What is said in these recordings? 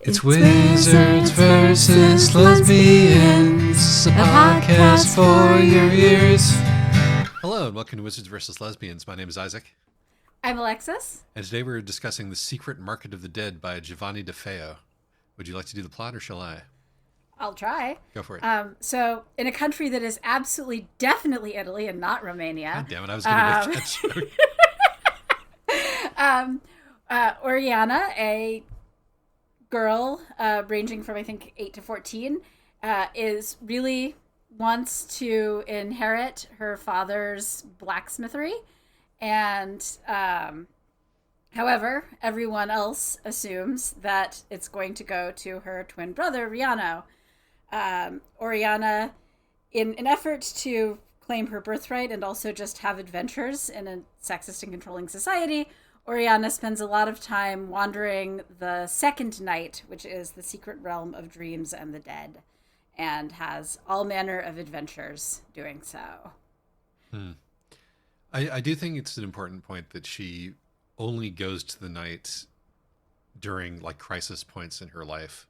It's Wizards versus Lesbians, a podcast for your ears. Hello and welcome to Wizards versus Lesbians. My name is Isaac. I'm Alexis. And today we're discussing The Secret Market of the Dead by Giovanni De Feo. Would you like to do the plot or shall I? I'll try. Go for it. So, in a country that is absolutely, definitely Italy and not Romania. God damn it, I was going to make that joke. Oriana, a girl ranging from, I think, 8 to 14, is really wants to inherit her father's blacksmithery. And, however, everyone else assumes that it's going to go to her twin brother, Riano. Oriana, in an effort to claim her birthright and also just have adventures in a sexist and controlling society, Oriana spends a lot of time wandering the second night, which is the secret realm of dreams and the dead, and has all manner of adventures doing so. I do think it's an important point that she only goes to the night during like crisis points in her life.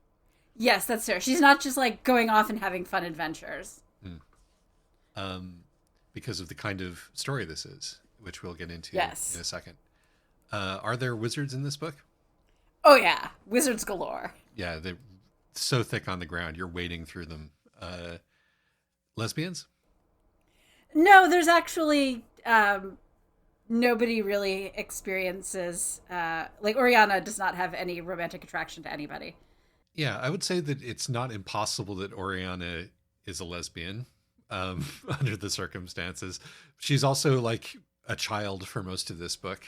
Yes, that's true. She's not just like going off and having fun adventures. Because of the kind of story this is, which we'll get into in a second. Are there wizards in this book? Oh yeah, wizards galore. Yeah, they're so thick on the ground. You're wading through them. Lesbians? No, there's actually nobody really experiences like Oriana does not have any romantic attraction to anybody. Yeah, I would say that it's not impossible that Oriana is a lesbian under the circumstances. She's also like a child for most of this book.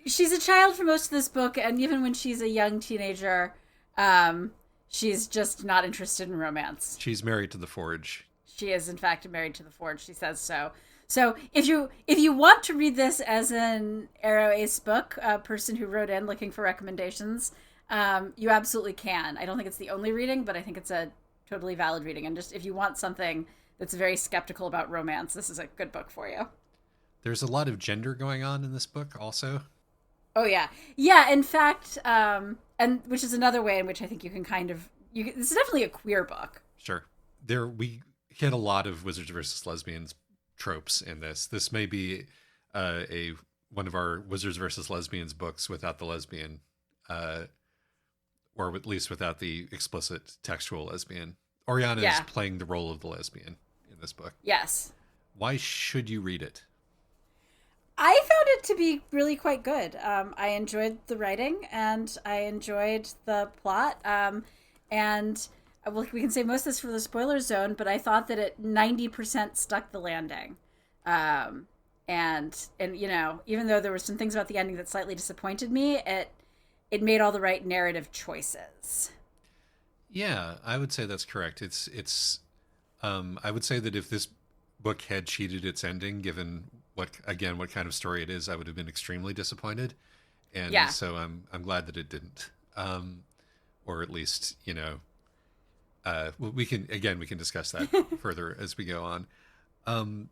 She's a child for most of this book, and even when she's a young teenager, she's just not interested in romance. She's married to the Forge. She is, in fact, married to the Forge. She says so. So if you want to read this as an Arrow Ace book, a person who wrote in looking for recommendations, you absolutely can. I don't think it's the only reading, but I think it's a totally valid reading. And just if you want something that's very skeptical about romance, this is a good book for you. There's a lot of gender going on in this book also. Oh, yeah. Yeah, in fact, and which is another way in which I think you can this is definitely a queer book. Sure. We hit a lot of Wizards versus Lesbians tropes in this. This may be one of our Wizards versus Lesbians books without the lesbian, or at least without the explicit textual lesbian. Oriana is playing the role of the lesbian in this book. Yes. Why should you read it? I found it to be really quite good. I enjoyed the writing and I enjoyed the plot. And we can say most of this for the spoiler zone, but I thought that it 90% stuck the landing. And you know, even though there were some things about the ending that slightly disappointed me, it made all the right narrative choices. Yeah, I would say that's correct. It's I would say that if this book had cheated its ending, given what kind of story it is, I would have been extremely disappointed. And so I'm glad that it didn't. Or at least, you know, we can discuss that further as we go on.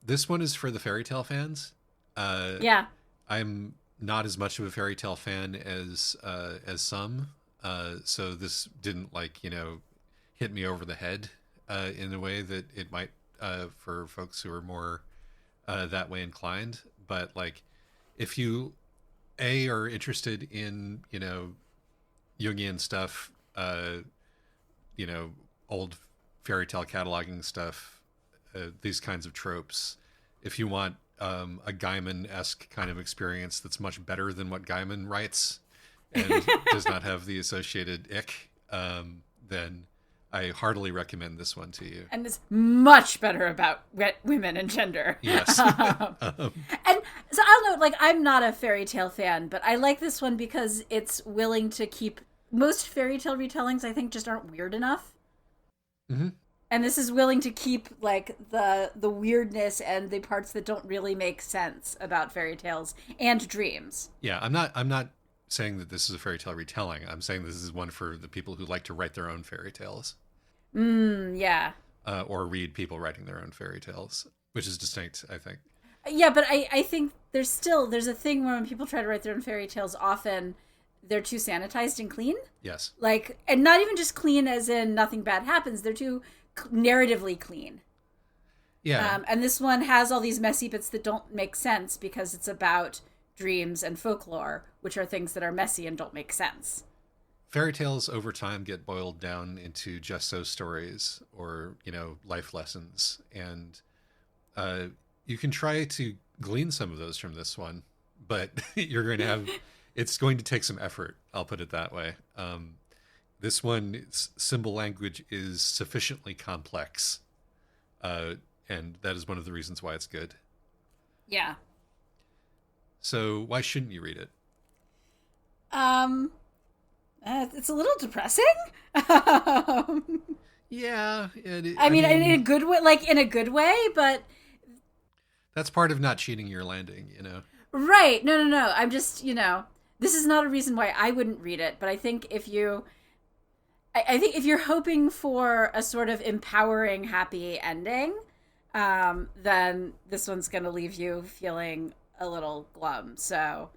This one is for the fairy tale fans. I'm not as much of a fairy tale fan as some. So this didn't hit me over the head in a way that it might for folks who are more that way inclined. But like, if you are interested in Jungian stuff, old fairy tale cataloging stuff, these kinds of tropes, if you want a Gaiman-esque kind of experience that's much better than what Gaiman writes and does not have the associated ick, then I heartily recommend this one to you. And it's much better about women and gender. Yes. And so I'll note, I'm not a fairy tale fan, but I like this one because it's willing to keep... Most fairy tale retellings, I think, just aren't weird enough. Mm-hmm. And this is willing to keep, the weirdness and the parts that don't really make sense about fairy tales and dreams. Yeah, I'm not saying that this is a fairy tale retelling. I'm saying this is one for the people who like to write their own fairy tales. Yeah. Or read people writing their own fairy tales, which is distinct, I think. Yeah, but I think there's a thing where when people try to write their own fairy tales, often they're too sanitized and clean. Yes. Like, and not even just clean as in nothing bad happens. They're too narratively clean. Yeah. And this one has all these messy bits that don't make sense because it's about dreams and folklore, which are things that are messy and don't make sense. Fairy tales over time get boiled down into just so stories or, life lessons. And uh, you can try to glean some of those from this one, but you're going to have, it's going to take some effort. I'll put it that way. This one's symbol language is sufficiently complex. And that is one of the reasons why it's good. Yeah. So why shouldn't you read it? It's a little depressing. Yeah. I mean, in a good way, like in a good way, but that's part of not cheating your landing, Right. No. I'm just, this is not a reason why I wouldn't read it, but I think I think if you're hoping for a sort of empowering, happy ending, then this one's going to leave you feeling a little glum. So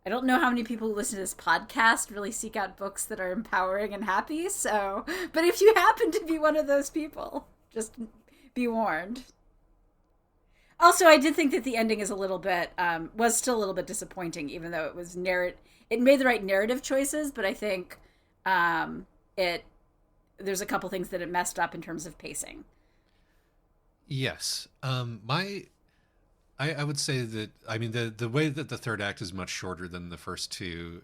I don't know how many people who listen to this podcast really seek out books that are empowering and happy. So, but if you happen to be one of those people, just be warned. Also, I did think that the ending is a little bit, was still a little bit disappointing, even though it was it made the right narrative choices, but I think there's a couple things that it messed up in terms of pacing. Yes. I would say that, I mean, the way that the third act is much shorter than the first two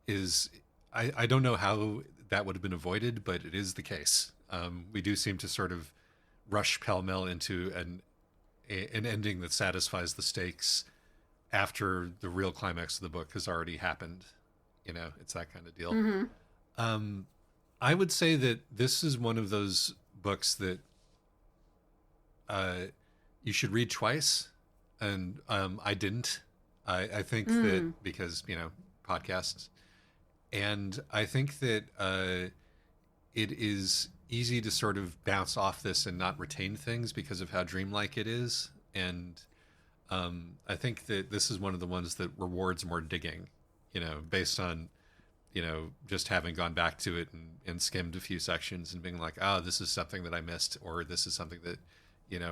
is, I don't know how that would have been avoided, but it is the case. We do seem to sort of rush pell-mell into an ending that satisfies the stakes after the real climax of the book has already happened. It's that kind of deal. Mm-hmm. I would say that this is one of those books that you should read twice, and I didn't. I think that because podcasts, and I think that it is easy to sort of bounce off this and not retain things because of how dreamlike it is, and I think that this is one of the ones that rewards more digging, based on just having gone back to it and skimmed a few sections and being like, this is something that I missed, or this is something that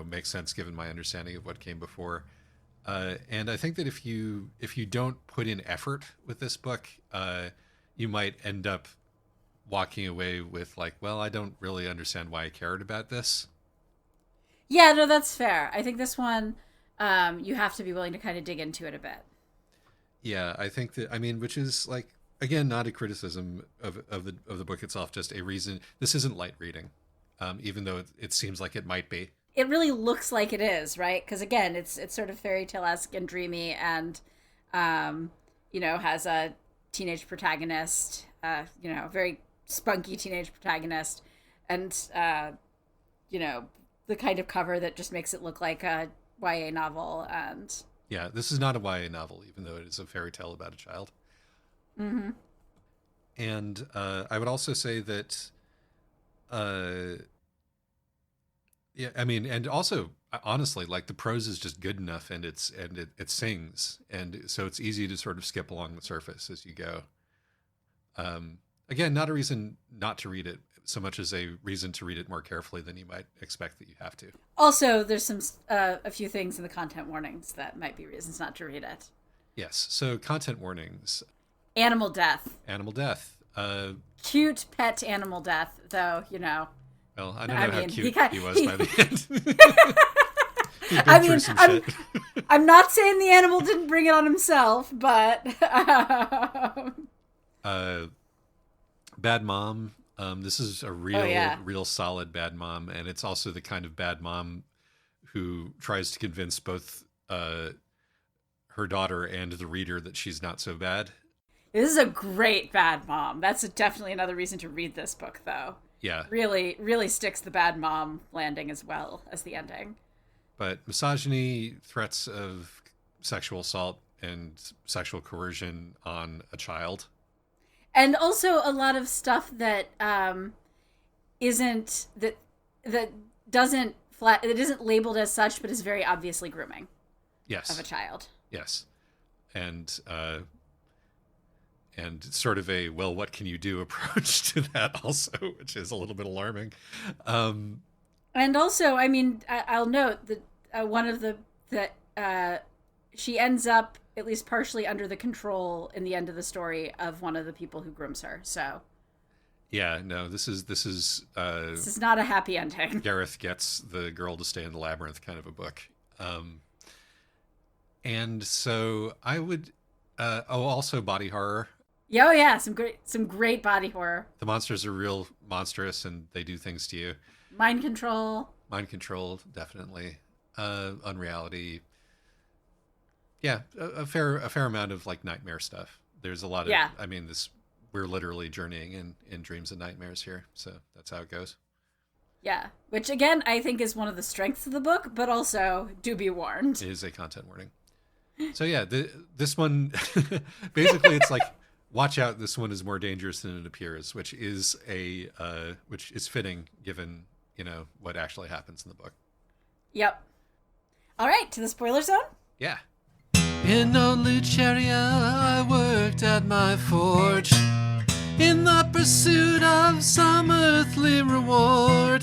makes sense given my understanding of what came before. And I think that if you don't put in effort with this book, you might end up walking away with like, well, I don't really understand why I cared about this. Yeah, no, that's fair. I think this one, you have to be willing to kind of dig into it a bit. Yeah, I think that, I mean, which is like, again, not a criticism of the book itself, just a reason. This isn't light reading, even though it seems like it might be. It really looks like it is, right? Because again, it's sort of fairy tale-esque and dreamy, and has a teenage protagonist, very spunky teenage protagonist, and the kind of cover that just makes it look like a YA novel. And yeah, this is not a YA novel, even though it is a fairy tale about a child. Mm-hmm. And I would also say that, yeah, I mean, and also honestly, like the prose is just good enough, and it sings, and so it's easy to sort of skip along the surface as you go. Again, not a reason not to read it so much as a reason to read it more carefully than you might expect that you have to. Also, there's some a few things in the content warnings that might be reasons not to read it. Yes. So content warnings. Animal death. Animal death. Cute pet animal death, though, Well, I don't know how cute he was by the end. I mean, I'm not saying the animal didn't bring it on himself, but bad mom. This is a real solid bad mom, and it's also the kind of bad mom who tries to convince both her daughter and the reader that she's not so bad. This is a great bad mom. That's definitely another reason to read this book, though. Yeah. Really, really sticks the bad mom landing as well as the ending. But misogyny, threats of sexual assault, and sexual coercion on a child. And also a lot of stuff that isn't labeled as such, but is very obviously grooming. Yes. Of a child. Yes. And and sort of a, well, what can you do approach to that also, which is a little bit alarming. Um, And also, I mean, I'll note that one of the that she ends up at least partially under the control in the end of the story of one of the people who grooms her. So yeah, no, this is not a happy ending. Gareth gets the girl to stay in the labyrinth kind of a book. Um, and so I would, also body horror. Oh yeah, some great body horror. The monsters are real monstrous and they do things to you. Mind control. Mind control, definitely. Unreality. Yeah, a fair amount of like nightmare stuff. There's a lot of, Yeah. I mean, we're literally journeying in dreams and nightmares here, so that's how it goes. Yeah, which again I think is one of the strengths of the book, but also do be warned. It is a content warning. So yeah, this one basically it's like, watch out, this one is more dangerous than it appears, which is fitting given, what actually happens in the book. Yep. All right, to the spoiler zone. Yeah. In old Luceria, I worked at my forge in the pursuit of some earthly reward.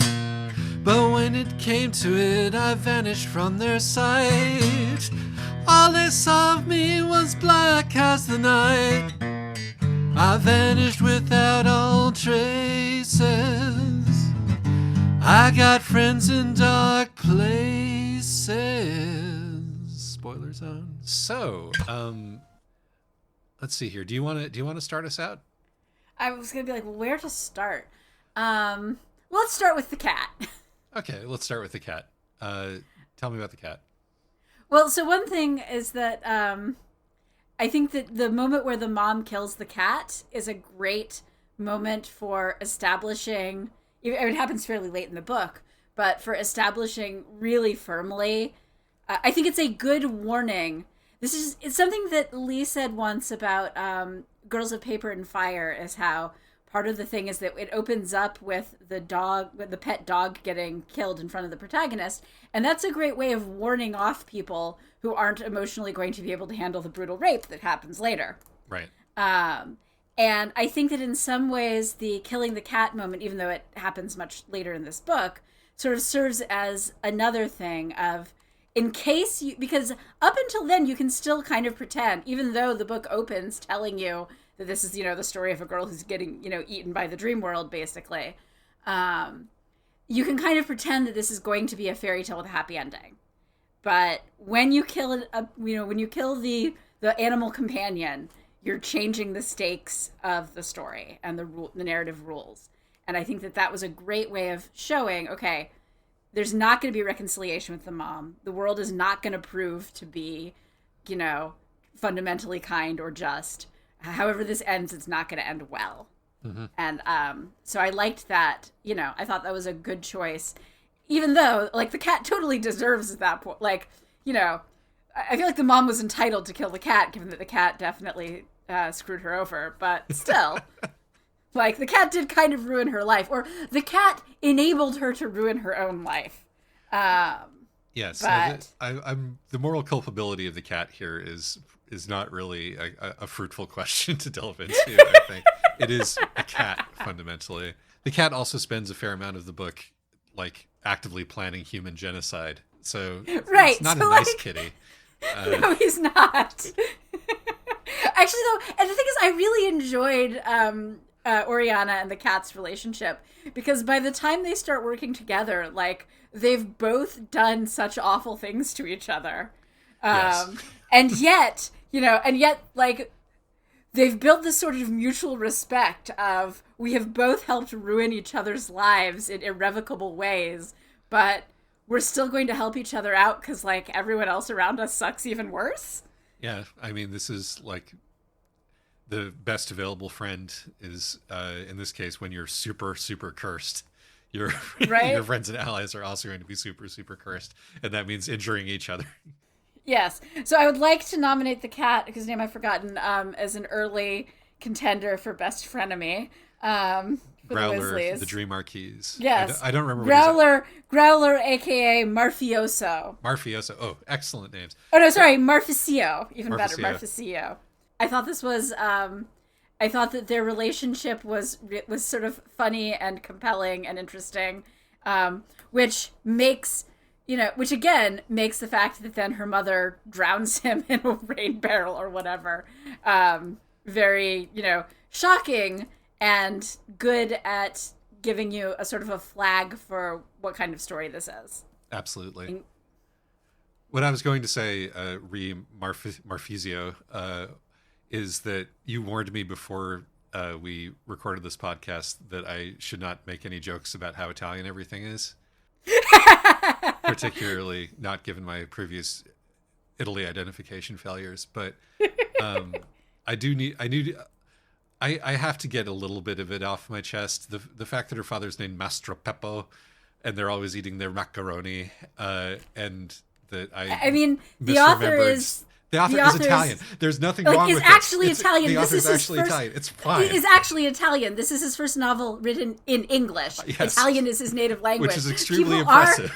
But when it came to it, I vanished from their sight. All they saw of me was black as the night. I vanished without all traces. I got friends in dark places. Spoiler zone. So, let's see here. Do you want to start us out? I was gonna be like, well, where to start? Let's start with the cat. Okay, let's start with the cat. Tell me about the cat. Well, so one thing is that I think that the moment where the mom kills the cat is a great moment for establishing. It happens fairly late in the book, but for establishing really firmly, I think it's a good warning. It's something that Lee said once about Girls of Paper and Fire, is how part of the thing is that it opens up with the pet dog getting killed in front of the protagonist. And that's a great way of warning off people who aren't emotionally going to be able to handle the brutal rape that happens later. Right. And I think that in some ways the killing the cat moment, even though it happens much later in this book, sort of serves as another thing of, in case because up until then you can still kind of pretend, even though the book opens telling you that this is, the story of a girl who's getting, eaten by the dream world, basically. You can kind of pretend that this is going to be a fairy tale with a happy ending. But when you kill when you kill the animal companion, you're changing the stakes of the story and the narrative rules. And I think that was a great way of showing, okay, there's not going to be reconciliation with the mom. The world is not going to prove to be, fundamentally kind or just. However this ends, it's not going to end well. Mm-hmm. And so I liked that, I thought that was a good choice. Even though, like, the cat totally deserves at that point. Like, I feel like the mom was entitled to kill the cat, given that the cat definitely screwed her over. But still, like, the cat did kind of ruin her life. Or the cat enabled her to ruin her own life. Yes, but... I'm the moral culpability of the cat here is not really a fruitful question to delve into. I think it is a cat fundamentally. The cat also spends a fair amount of the book like actively planning human genocide. So right, it's not so a nice kitty. No, he's not. Actually, though, and the thing is, I really enjoyed Oriana and the cat's relationship, because by the time they start working together, like, they've both done such awful things to each other. Yes. And yet, like, they've built this sort of mutual respect of, we have both helped ruin each other's lives in irrevocable ways, but we're still going to help each other out because, like, everyone else around us sucks even worse. Yeah, I mean, this is, like, the best available friend is, in this case, when you're super, super cursed. Your friends and allies are also going to be super, super cursed, and that means injuring each other. Yes. So I would like to nominate the cat, whose name I've forgotten, as an early contender for best frenemy. Growler, the Dream Marquis. Yes. I don't remember Growler, a.k.a. Marfioso. Marfioso. Oh, excellent names. Oh, no, sorry. Marficio. Even Marficio. better. Marficio. I thought this was I thought that their relationship was sort of funny and compelling and interesting, which makes which again makes the fact that then her mother drowns him in a rain barrel or whatever very shocking and good at giving you a sort of a flag for what kind of story this is. Absolutely. What I was going to say, Marfizio, is that you warned me before we recorded this podcast that I should not make any jokes about how Italian everything is, particularly not given my previous Italy identification failures. But I do need, I have to get a little bit of it off my chest. The fact that her father's named Mastro Peppo, and they're always eating their macaroni, and that I mean, the author is Italian. There's nothing wrong with actually this. Italian. The author's actually Italian. It's fine. He is actually Italian. This is his first novel written in English. Yes. Italian is his native language. Which is extremely impressive.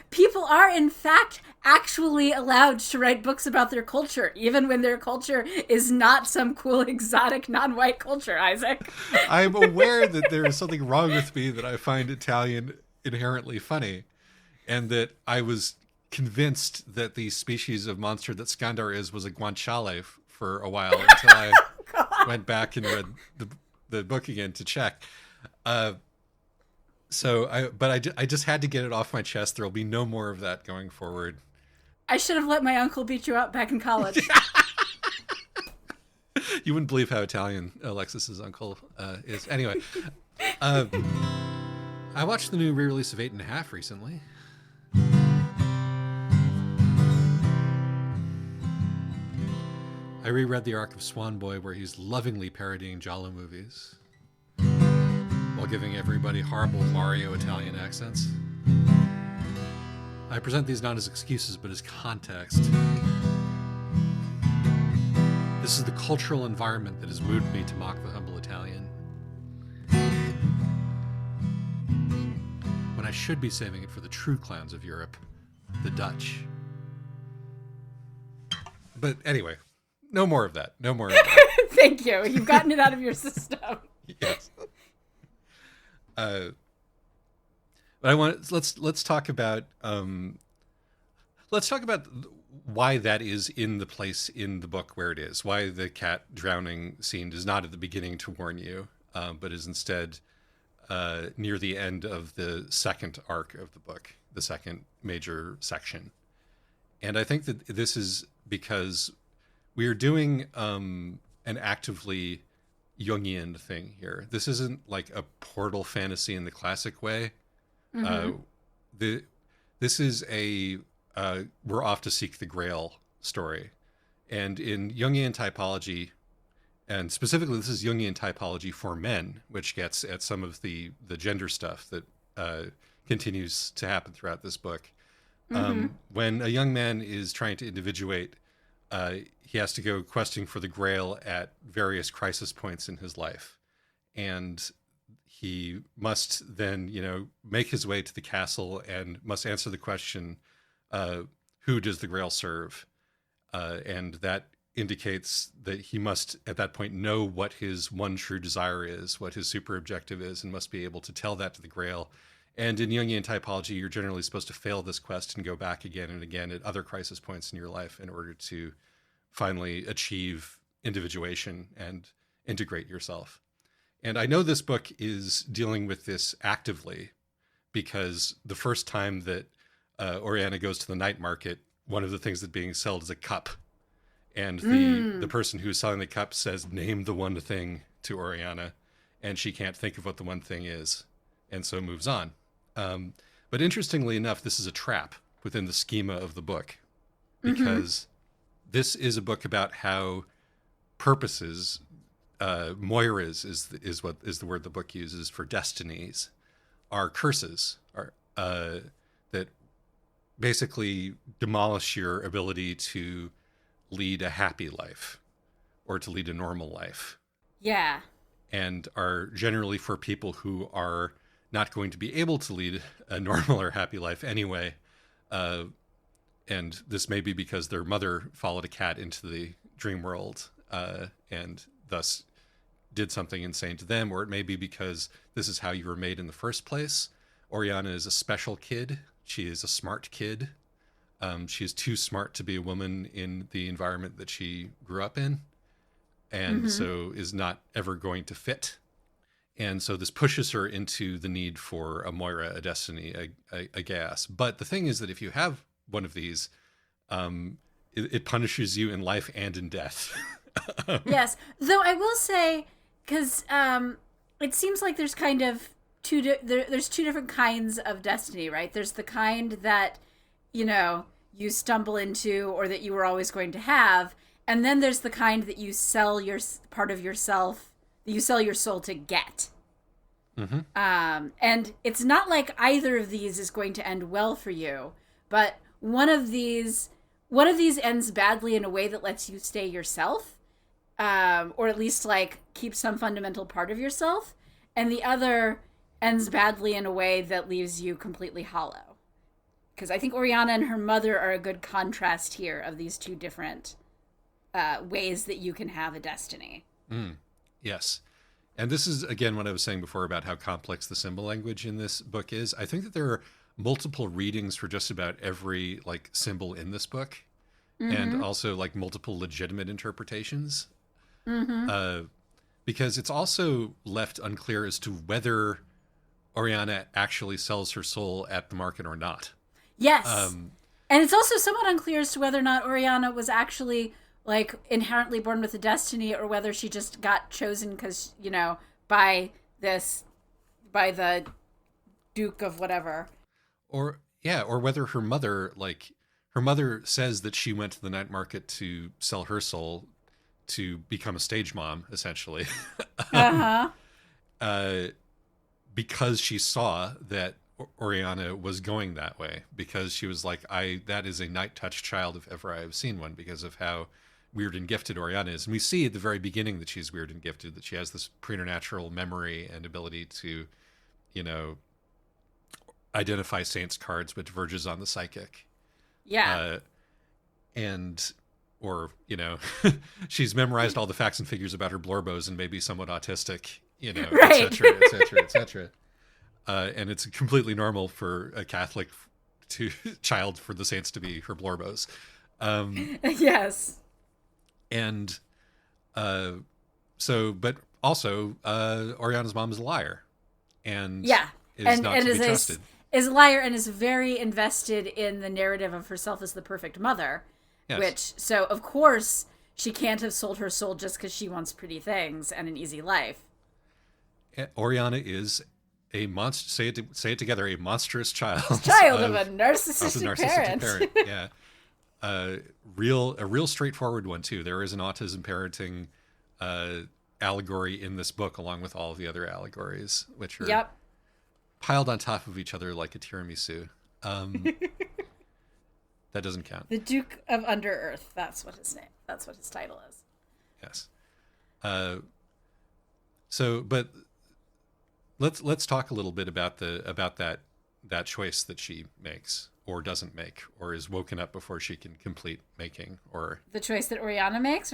People are, in fact, actually allowed to write books about their culture, even when their culture is not some cool, exotic, non-white culture, Isaac. I'm aware that there is something wrong with me, that I find Italian inherently funny, and that I was convinced that the species of monster that Skandar is was a guanciale for a while, until I went back and read the book again to check. I just had to get it off my chest. There will be no more of that going forward. I should have let my uncle beat you up back in college. You wouldn't believe how Italian Alexis's uncle is. Anyway, I watched the new re-release of 8.5 recently. I reread the arc of Swan Boy, where he's lovingly parodying Giallo movies while giving everybody horrible Mario Italian accents. I present these not as excuses, but as context. This is the cultural environment that has moved me to mock the humble Italian, when I should be saving it for the true clowns of Europe, the Dutch. But anyway, no more of that. No more of that. Thank you. You've gotten it out of your system. Yes. But I want let's talk about why that is in the place in the book where it is. Why the cat drowning scene is not at the beginning to warn you, but is instead near the end of the second arc of the book, the second major section. And I think that this is because we are doing an actively Jungian thing here. This isn't like a portal fantasy in the classic way. Mm-hmm. This is a we're off to seek the Grail story. And in Jungian typology, and specifically this is Jungian typology for men, which gets at some of the gender stuff that continues to happen throughout this book. Mm-hmm. When a young man is trying to individuate, he has to go questing for the Grail at various crisis points in his life. And he must then, make his way to the castle and must answer the question, who does the Grail serve? And that indicates that he must, at that point, know what his one true desire is, what his super objective is, and must be able to tell that to the Grail. And in Jungian typology, you're generally supposed to fail this quest and go back again and again at other crisis points in your life in order to finally achieve individuation and integrate yourself. And I know this book is dealing with this actively, because the first time that Oriana goes to the night market, one of the things that's being sold is a cup. And the person who's selling the cup says, name the one thing to Oriana, and she can't think of what the one thing is, and so moves on. But interestingly enough, this is a trap within the schema of the book, because this is a book about how purposes, moiras is what is the word the book uses for destinies, are curses, are that basically demolish your ability to lead a happy life or to lead a normal life. Yeah. And are generally for people who are not going to be able to lead a normal or happy life anyway. And this may be because their mother followed a cat into the dream world, and thus did something insane to them, or it may be because this is how you were made in the first place. Oriana is a special kid. She is a smart kid. She is too smart to be a woman in the environment that she grew up in, and Mm-hmm. so is not ever going to fit. And so this pushes her into the need for a Moira, a Destiny, a gas. But the thing is that if you have one of these, it punishes you in life and in death. Yes, though I will say, because it seems like there's kind of there's two different kinds of destiny, right? There's the kind that you stumble into or that you were always going to have, and then there's the kind that you sell your part of yourself, that you sell your soul to get. Mm-hmm. And it's not like either of these is going to end well for you, but one of these ends badly in a way that lets you stay yourself, or at least like keep some fundamental part of yourself, and the other ends badly in a way that leaves you completely hollow. Because I think Oriana and her mother are a good contrast here of these two different ways that you can have a destiny. Yes. And this is, again, what I was saying before about how complex the symbol language in this book is. I think that there are multiple readings for just about every like symbol in this book, and Mm-hmm. also like multiple legitimate interpretations. Mm-hmm. Uh, because it's also left unclear as to whether Oriana actually sells her soul at the market or not. Yes. Um, And it's also somewhat unclear as to whether or not Oriana was actually like inherently born with a destiny, or whether she just got chosen because by this by the Duke of whatever. or yeah, or whether her mother says that she went to the night market to sell her soul to become a stage mom, essentially, Uh um, huh. uh, because she saw that Oriana was going that way. Because she was like, "I that is a night touch child if ever I have seen one," because of how weird and gifted Oriana is. And we see at the very beginning that she's weird and gifted, that she has this preternatural memory and ability to, you know, identify saints cards, which verges on the psychic. Yeah. Uh, and or she's memorized all the facts and figures about her blorbos and maybe somewhat autistic, Right. etc., etc., etc. And it's completely normal for a Catholic to child for the saints to be her blorbos. Um, Yes. and so, but also, Oriana's mom is a liar and Yeah. is And not and to be is trusted. is a liar and is very invested in the narrative of herself as the perfect mother, Yes. which so of course she can't have sold her soul just because she wants pretty things and an easy life. Oriana is a monster. Say it together. A monstrous child Child of a of a narcissistic narcissistic parent. parent. Yeah, a real straightforward one too. There is an autism parenting uh, allegory in this book, along with all of the other allegories, which are Yep. piled on top of each other like a tiramisu. Um, that doesn't count. The Duke of Under Earth. That's what his name. That's what his title is. Yes. Uh, but let's talk a little bit about that choice that she makes or doesn't make, or is woken up before she can complete making, or The choice that Oriana makes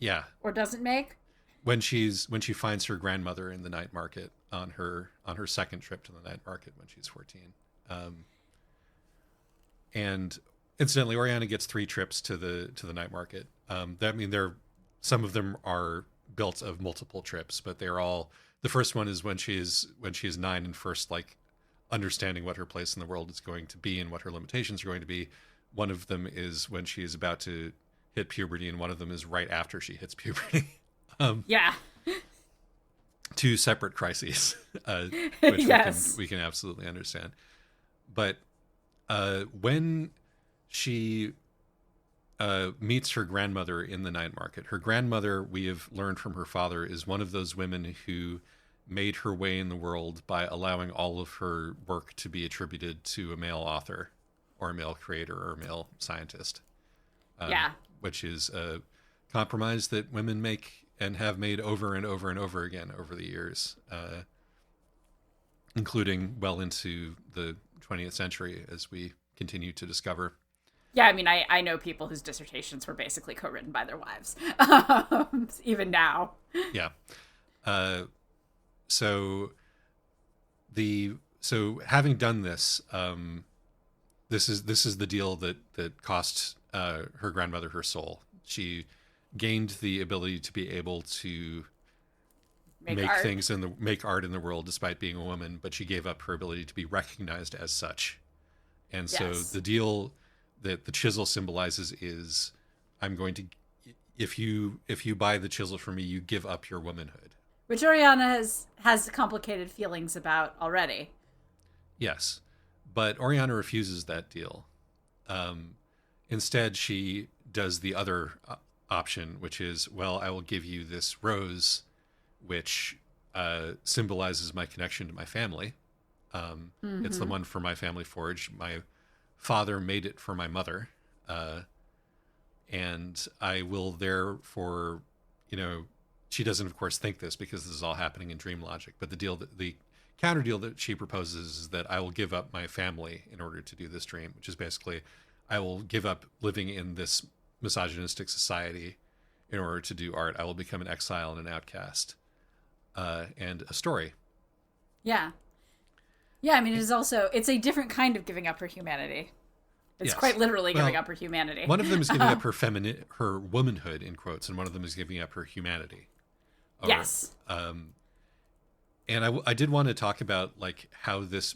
yeah, or doesn't make. when she finds her grandmother in the night market on her second trip to the night market when she's 14. And incidentally, Oriana gets 3 trips to the night market. That mean they're some of them are built of multiple trips, but they're all, the first one is when she's 9 and first like understanding what her place in the world is going to be and what her limitations are going to be. One of them is when she is about to hit puberty, and one of them is right after she hits puberty. Yeah. 2 separate crises, which Yes. we can absolutely understand. But when she meets her grandmother in the night market, her grandmother, we have learned from her father, is one of those women who made her way in the world by allowing all of her work to be attributed to a male author or a male creator or a male scientist, Yeah. which is a compromise that women make and have made over and over and over again over the years, including well into the 20th century, as we continue to discover. Yeah, I mean, I know people whose dissertations were basically co-written by their wives, even now. Yeah. Uh, so having done this, this is the deal that cost her grandmother her soul. She gained the ability to be able to Make art. make art in the world despite being a woman, but she gave up her ability to be recognized as such. And so Yes. the deal that the chisel symbolizes is, I'm going to, if you buy the chisel from me, you give up your womanhood. Which Oriana has complicated feelings about already. Yes, but Oriana refuses that deal. Um, Instead, she does the other option, which is, well, I will give you this rose, which symbolizes my connection to my family. It's the Mm-hmm. one for my family forge. My father made it for my mother, uh, and I will therefore, you know, she doesn't, of course, think this because this is all happening in dream logic. But the counter deal that she proposes is that I will give up my family in order to do this dream, which is basically I will give up living in this misogynistic society in order to do art. I will become an exile and an outcast. And a story. Yeah. Yeah, I mean, it's a different kind of giving up her humanity. It's Yes. quite literally giving Well, up her humanity. one of them is giving up her womanhood in quotes, and one of them is giving up her humanity. Or, Yes. and I did want to talk about like how this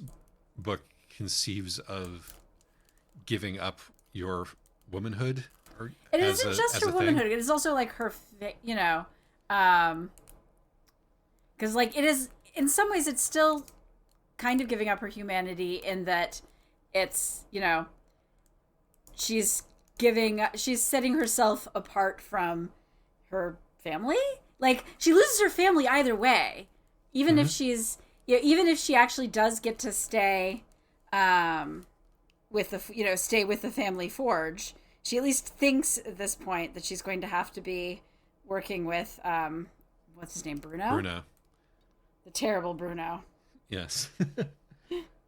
book conceives of giving up your womanhood, or It isn't just as her a thing. womanhood. It is also like her, um, because like it is in some ways it's still kind of giving up her humanity in that it's she's she's setting herself apart from her family. Like she loses her family either way, even if Mm-hmm. even if she actually does get to stay, with the stay with the family forge. She at least thinks at this point that she's going to have to be working with what's his name, Bruno, Bruno. the terrible Bruno. Yes.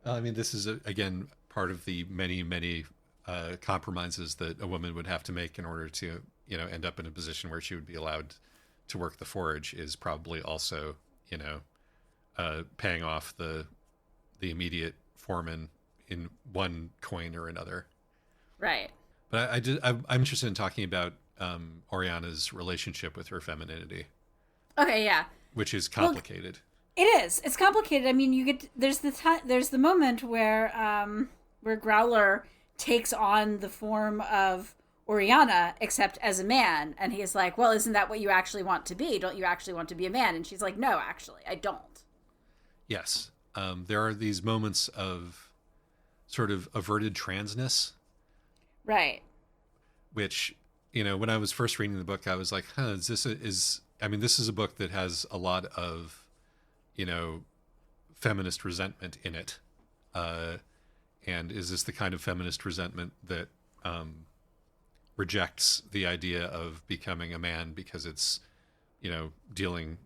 I mean, this is again part of the many compromises that a woman would have to make in order to end up in a position where she would be allowed to work the forge. Is probably also paying off the immediate foreman in one coin or another. Right. But I'm interested in talking about Oriana's relationship with her femininity, Okay. Yeah. which is Well, complicated. it is. It's complicated. I mean, there's the moment where Growler takes on the form of Oriana, except as a man, and he is like, "Well, isn't that what you actually want to be? Don't you actually want to be a man?" And she's like, "No, actually, I don't." Yes, there are these moments of sort of averted transness, Right. which when I was first reading the book, I was like, "Huh, is I mean, this is a book that has a lot of feminist resentment in it, and is this the kind of feminist resentment that rejects the idea of becoming a man because it's dealing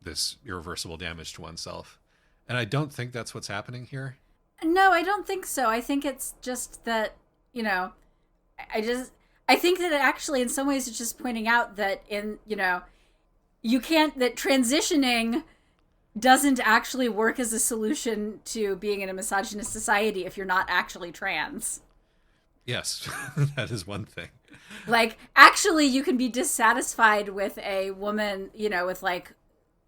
this irreversible damage to oneself?" And I don't think that's what's happening here. No, I don't think so. I think it's just that, I just I think that actually in some ways it's just pointing out that you can't that transitioning doesn't actually work as a solution to being in a misogynist society if you're not actually trans. Yes, that is one thing. Like actually you can be dissatisfied with a woman, with like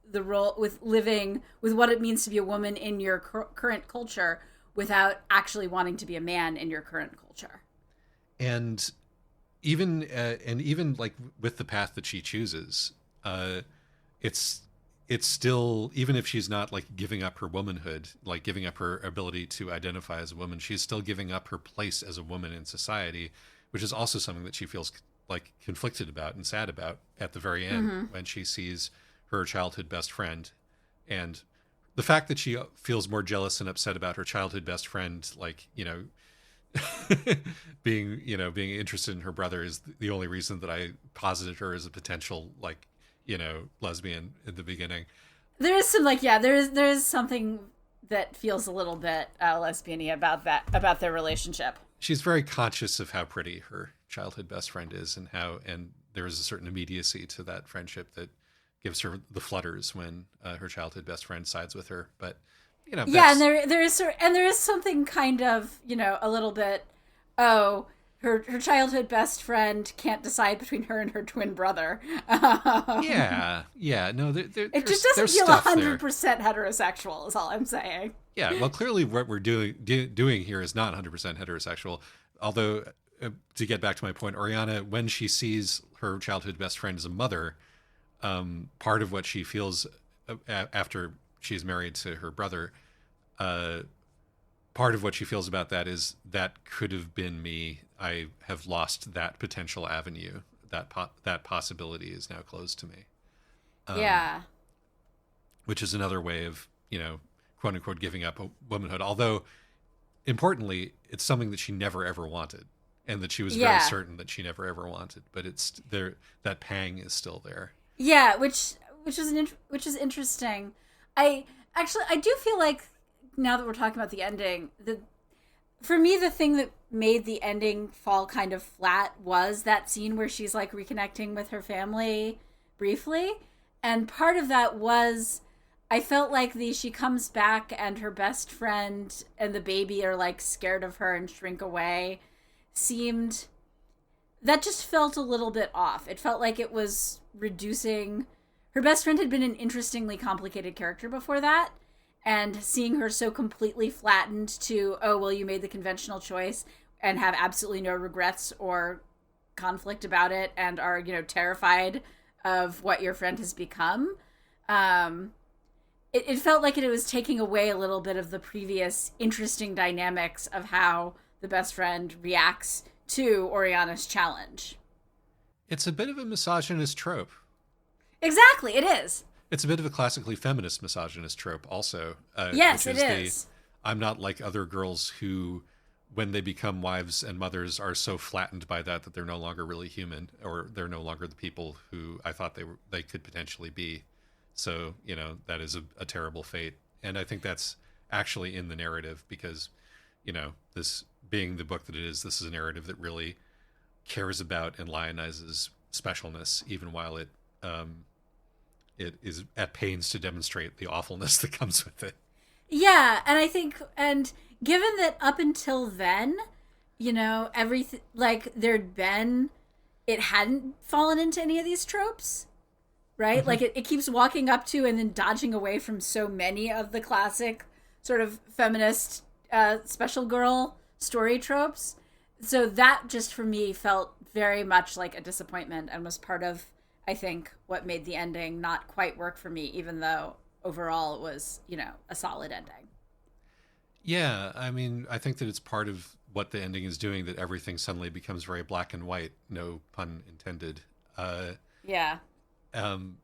the role with living with what it means to be a woman in your current culture without actually wanting to be a man in your current culture. And even like with the path that she chooses, it's still, even if she's not like giving up her womanhood, like giving up her ability to identify as a woman, she's still giving up her place as a woman in society, which is also something that she feels like conflicted about and sad about at the very end, Mm-hmm. when she sees her childhood best friend. And the fact that she feels more jealous and upset about her childhood best friend, like, being interested in her brother, is the only reason that I posited her as a potential, like, lesbian in the beginning. There is some like yeah, there is something that feels a little bit lesbian-y about their relationship. She's very conscious of how pretty her childhood best friend is, and there is a certain immediacy to that friendship that gives her the flutters when her childhood best friend sides with her. But you know, Yeah, and that's there is something kind of, a little bit, oh, her childhood best friend can't decide between her and her twin brother. yeah. No, It just doesn't there's feel stuff there. 100% heterosexual. Is all I'm saying. Yeah, well, clearly what we're doing here is not 100% heterosexual. Although, to get back to my point, Oriana, when she sees her childhood best friend as a mother, part of what she feels after she's married to her brother, uh, part of what she feels about that is that could have been me. I have lost that potential avenue. That possibility is now closed to me, Yeah. which is another way of, quote unquote, giving up womanhood. Although, importantly, it's something that she never ever wanted, and that she was very Yeah. certain that she never ever wanted. But it's there. That pang is still there. Yeah, which is interesting. I do feel like, now that we're talking about the ending, for me, the thing that made the ending fall kind of flat was that scene where she's like reconnecting with her family briefly. And part of that was, I felt like she comes back and her best friend and the baby are like scared of her and shrink away. Seemed That just felt a little bit off. It felt like it was reducing. Her best friend had been an interestingly complicated character before that, and seeing her so completely flattened to, oh, well, you made the conventional choice and have absolutely no regrets or conflict about it and are, terrified of what your friend has become. It felt like it was taking away a little bit of the previous interesting dynamics of how the best friend reacts to Oriana's challenge. It's a bit of a misogynist trope. Exactly, it is. It's a bit of a classically feminist misogynist trope, also. Yes, Which it is. I'm not like other girls who, when they become wives and mothers, are so flattened by that they're no longer really human, or they're no longer the people who I thought they could potentially be. So, that is a terrible fate. And I think that's actually in the narrative because, this being the book that it is, this is a narrative that really cares about and lionizes specialness, even while it is at pains to demonstrate the awfulness that comes with it. Yeah, and I think, and given that up until then, everything, like, it hadn't fallen into any of these tropes, right? Mm-hmm. Like, it keeps walking up to and then dodging away from so many of the classic sort of feminist special girl story tropes. So that just for me felt very much like a disappointment and was part of, I think, what made the ending not quite work for me, even though overall it was, a solid ending. Yeah, I mean, I think that it's part of what the ending is doing, that everything suddenly becomes very black and white, no pun intended. Yeah.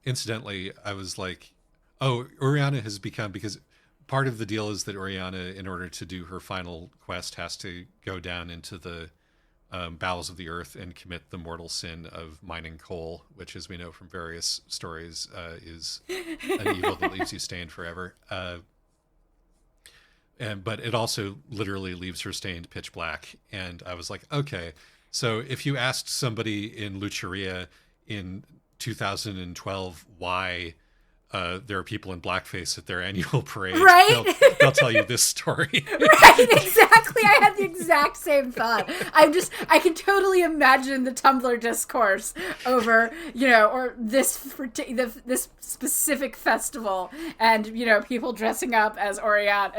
Incidentally, I was like, oh, Oriana has become, because part of the deal is that Oriana, in order to do her final quest, has to go down into the bowels of the earth and commit the mortal sin of mining coal, which, as we know from various stories, is an evil that leaves you stained forever. But it also literally leaves her stained pitch black. And I was like, okay, so if you asked somebody in Lucheria in 2012 why there are people in blackface at their annual parade, Right? they'll tell you this story. Right, exactly. I had the exact same thought. I can totally imagine the Tumblr discourse over, or this specific festival, and people dressing up as Oriana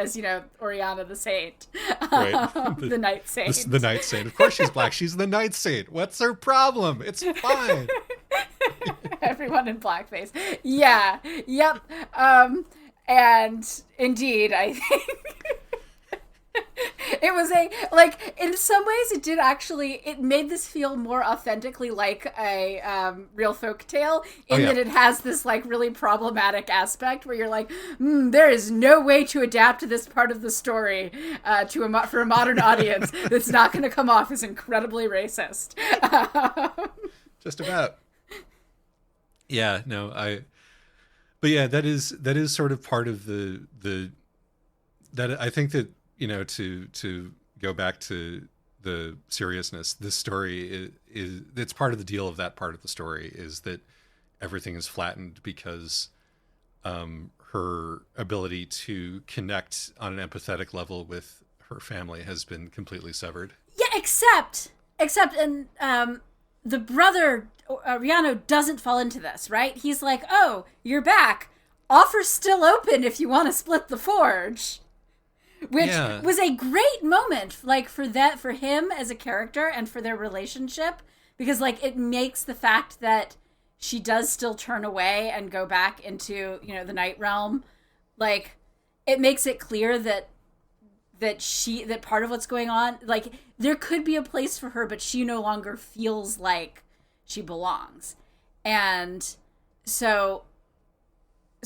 the Saint, Right. the Night Saint. The Night Saint. Of course she's black. She's the Night Saint. What's her problem? It's fine. Everyone in blackface. Yeah. Yep. And indeed, I think it was in some ways it made this feel more authentically like a real folk tale that it has this like really problematic aspect where you're like, there is no way to adapt this part of the story for a modern audience that's not going to come off as incredibly racist. Just about. Yeah, no, but yeah, that is sort of part of the that I think that, to go back to the seriousness, this story is it's part of the deal of that part of the story is that everything is flattened because her ability to connect on an empathetic level with her family has been completely severed. Yeah, except, and the brother Riano doesn't fall into this, right? He's like, "Oh, you're back. Offer's still open if you want to split the forge," which Yeah, was a great moment, like for him as a character and for their relationship, because like it makes the fact that she does still turn away and go back into the night realm, like it makes it clear that part of what's going on, like there could be a place for her, but she no longer feels like she belongs. And so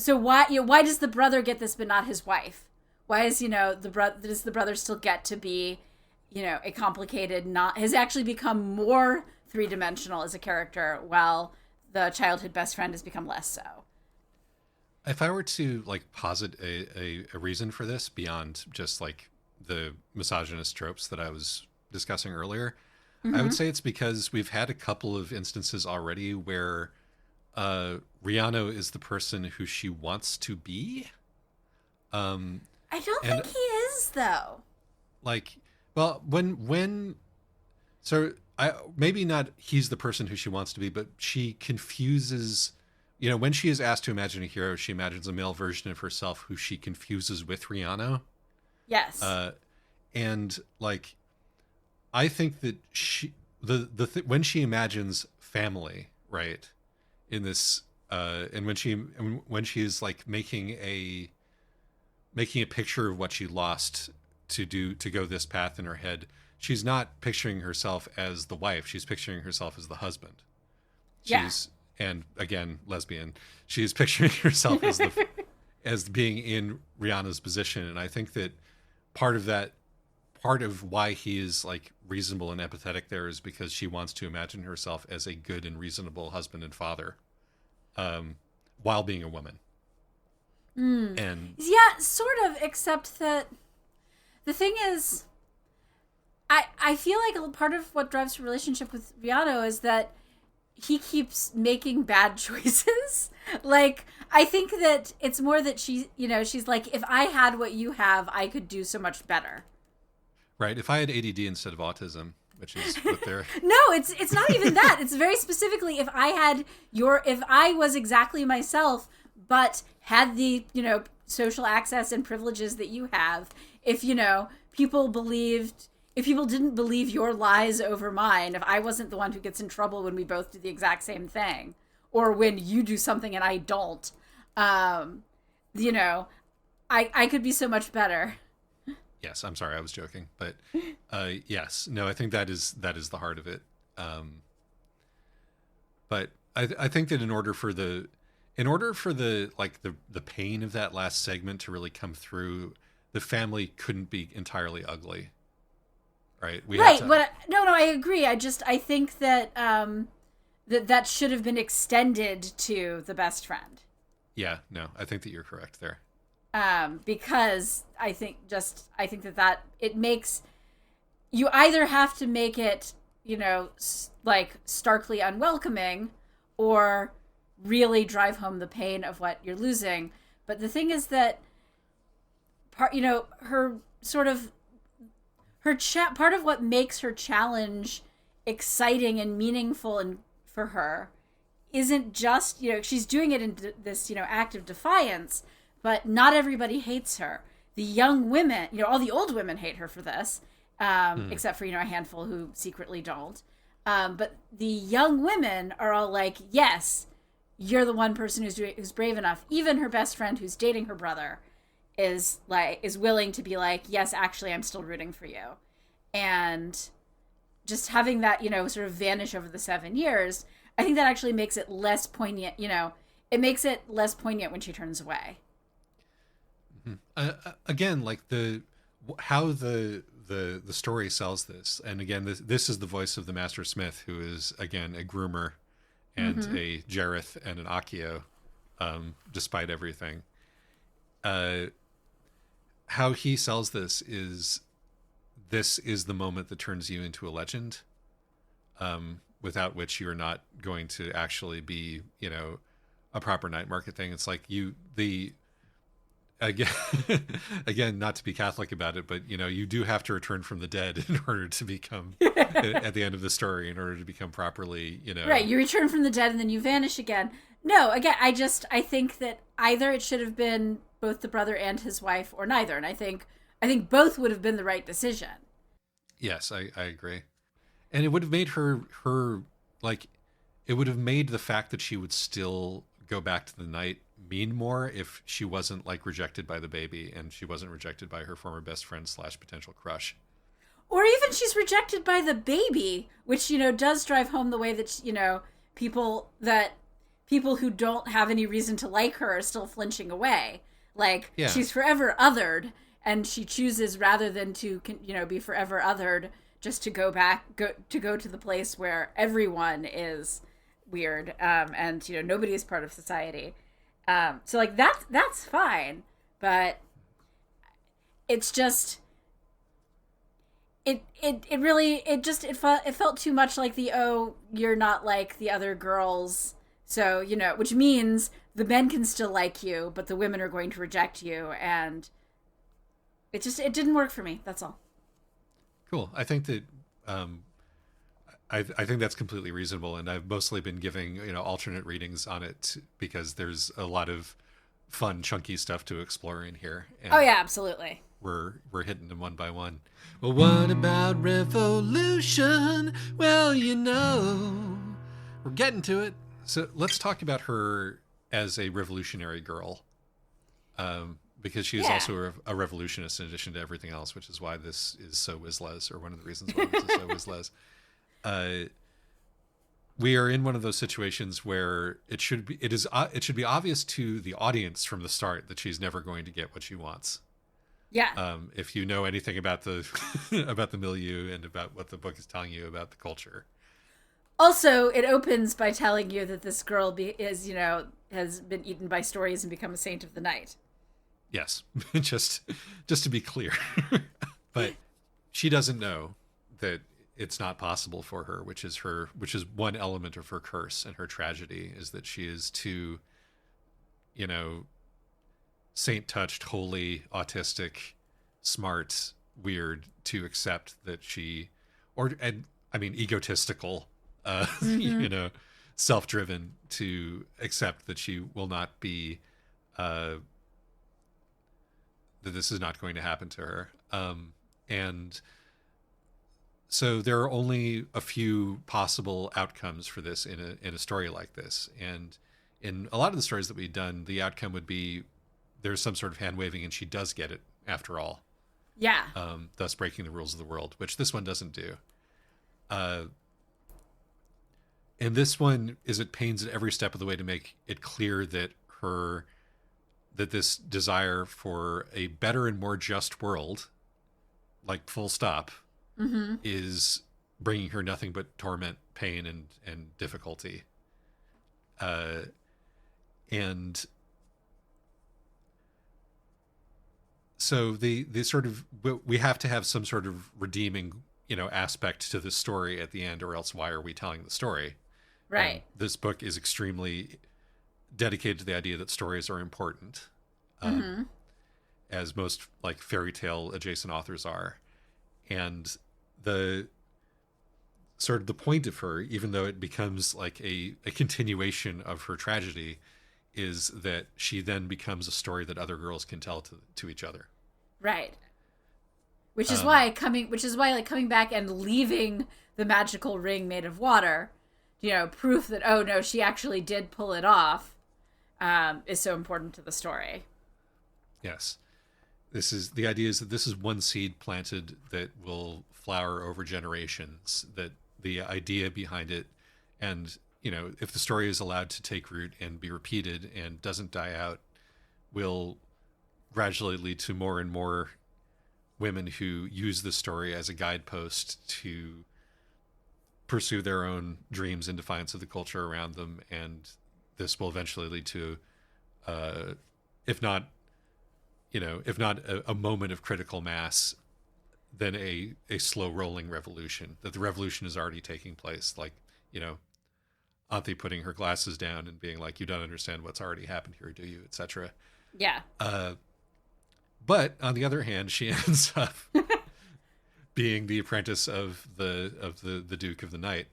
why does the brother get this but not his wife? Why is does the brother still get to be a complicated, not has actually become more three-dimensional as a character, while the childhood best friend has become less so? if I were to like posit a reason for this beyond just like the misogynist tropes that I was discussing earlier, I would Mm-hmm. say it's because we've had a couple of instances already where Rihanna is the person who she wants to be. Um, I don't and think he is, though. like, well, when so I maybe not he's the person who she wants to be, but she confuses. When she is asked to imagine a hero, she imagines a male version of herself who she confuses with Rihanna. Yes. Uh, and like, I think that when she imagines family, right, in this, and when she's like making a picture of what she lost to go this path in her head, she's not picturing herself as the wife. She's picturing herself as the husband. Yeah. She's and again lesbian. She's picturing herself as being in Rihanna's position, and I think that part of that part of why he is like reasonable and empathetic there is because she wants to imagine herself as a good and reasonable husband and father, while being a woman. Mm. And Yeah, sort of, except that the thing is, I feel like a part of what drives her relationship with Rihanna is that he keeps making bad choices. Like, I think that it's more that she's like, if I had what you have, I could do so much better. right, if I had ADD instead of autism, which is what they're No, it's not even that. It's very specifically, if I was exactly myself, but had the social access and privileges that you have, if people believed, if people didn't believe your lies over mine, if I wasn't the one who gets in trouble when we both do the exact same thing, or when you do something and I don't, um, you know, I could be so much better. yes, I'm sorry, I was joking, but yes, no, I think that is the heart of it. But I think that in order for the like the pain of that last segment to really come through, the family couldn't be entirely ugly, right? We had Right. to, But no, I agree. I think that that should have been extended to the best friend. yeah, no, I think that you're correct there. Because I think that it makes you either have to make it like starkly unwelcoming, or really drive home the pain of what you're losing. But the thing is that her sort of part of what makes her challenge exciting and meaningful and for her isn't just she's doing it in this act of defiance, but not everybody hates her. The young women, all the old women hate her for this, Hmm. except for a handful who secretly don't. But the young women are all like, yes, you're the one person who's brave enough. Even her best friend who's dating her brother is willing to be like, yes, actually I'm still rooting for you. And just having that sort of vanish over the 7 years, I think that actually makes it less poignant. It makes it less poignant when she turns away. Again, like how the story sells this, and again, this is the voice of the Master Smith, who is again a groomer and Mm-hmm. a Jareth and an Akio, despite everything. Uh, how he sells this is the moment that turns you into a legend, without which you're not going to actually be, a proper night market thing. It's like the again again, not to be Catholic about it, but you do have to return from the dead in order to become at the end of the story, in order to become properly, Right, you return from the dead and then you vanish again. No, again, I think that either it should have been both the brother and his wife, or neither, and I think both would have been the right decision. Yes, I agree. And it would have made her like it would have made the fact that she would still go back to the night mean more if she wasn't like rejected by the baby, and she wasn't rejected by her former best friend slash potential crush. Or even she's rejected by the baby, which does drive home the way that people who don't have any reason to like her are still flinching away. Like, Yeah. she's forever othered, and she chooses, rather than to be forever othered, just to go to the place where everyone is weird, and nobody is part of society. So like that's fine, but it's just it really it felt too much like the, oh, you're not like the other girls, so which means the men can still like you, but the women are going to reject you, and it didn't work for me. That's all. Cool. I think that I think that's completely reasonable, and I've mostly been giving alternate readings on it because there's a lot of fun, chunky stuff to explore in here. And Oh yeah, absolutely. we're hitting them one by one. Well, what about revolution? Well, we're getting to it. So let's talk about her as a revolutionary girl, because she is Yeah. also a revolutionist in addition to everything else, which is why this is so Wizles, or one of the reasons why this is so Wizles. We are in one of those situations where it should be obvious to the audience from the start that she's never going to get what she wants. Yeah. If you know anything about the about the milieu and about what the book is telling you about the culture. Also, it opens by telling you that this girl has been eaten by stories and become a saint of the night. Yes, just to be clear. But she doesn't know that it's not possible for her, which is one element of her curse and her tragedy, is that she is too, saint touched, holy, autistic, smart, weird to accept that egotistical, self-driven to accept that she will not be, that this is not going to happen to her. And so there are only a few possible outcomes for this in a story like this. And in a lot of the stories that we've done, the outcome would be there's some sort of hand waving and she does get it after all. Yeah. Thus breaking the rules of the world, which this one doesn't do. And this one is at pains at every step of the way to make it clear that this desire for a better and more just world, like full stop, is bringing her nothing but torment, pain, and difficulty. And so the sort of, we have to have some sort of redeeming aspect to the story at the end, or else why are we telling the story? Right. And this book is extremely dedicated to the idea that stories are important, as most like fairy tale adjacent authors are. And the sort of the point of her, even though it becomes like a continuation of her tragedy, is that she then becomes a story that other girls can tell to each other. Right. Which is why coming back and leaving the magical ring made of water, proof that, oh no, she actually did pull it off, is so important to the story. Yes. The idea is that this is one seed planted that will flower over generations, that the idea behind it, and if the story is allowed to take root and be repeated and doesn't die out, will gradually lead to more and more women who use the story as a guidepost to pursue their own dreams in defiance of the culture around them. And this will eventually lead to, if not a moment of critical mass, then a slow rolling revolution, that the revolution is already taking place. Like, Anthe putting her glasses down and being like, "You don't understand what's already happened here, do you?" etc. Yeah. But on the other hand, she ends up being the apprentice of the Duke of the Night,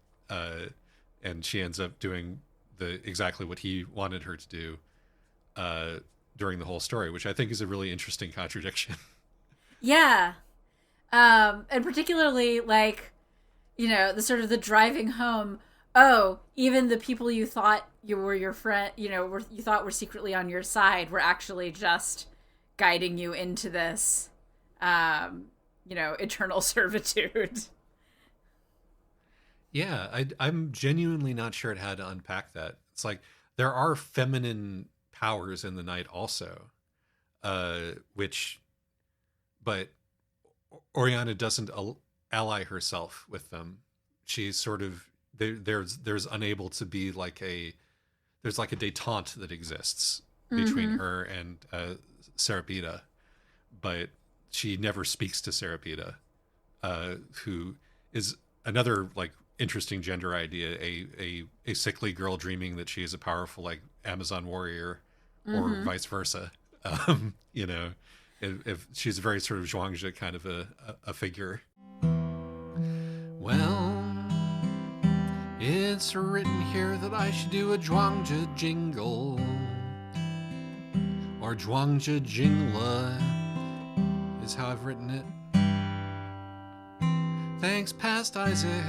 and she ends up doing exactly what he wanted her to do during the whole story, which I think is a really interesting contradiction. Yeah. And particularly, like, the sort of the driving home. Oh, even the people you thought you were your friend, you thought were secretly on your side, were actually just guiding you into this, eternal servitude. Yeah, I'm genuinely not sure how to unpack that. It's like there are feminine powers in the night also, which, but Oriana doesn't ally herself with them. She's sort of there's unable to be like there's like a détente that exists between her and Serapida, but she never speaks to Serapida, who is another like interesting gender idea, a sickly girl dreaming that she is a powerful like Amazon warrior, or vice versa. If she's a very sort of Zhuangzi kind of a figure. Well, it's written here that I should do a Zhuangzi jingle, or Zhuangzi jingla is how I've written it. Thanks, past Isaac.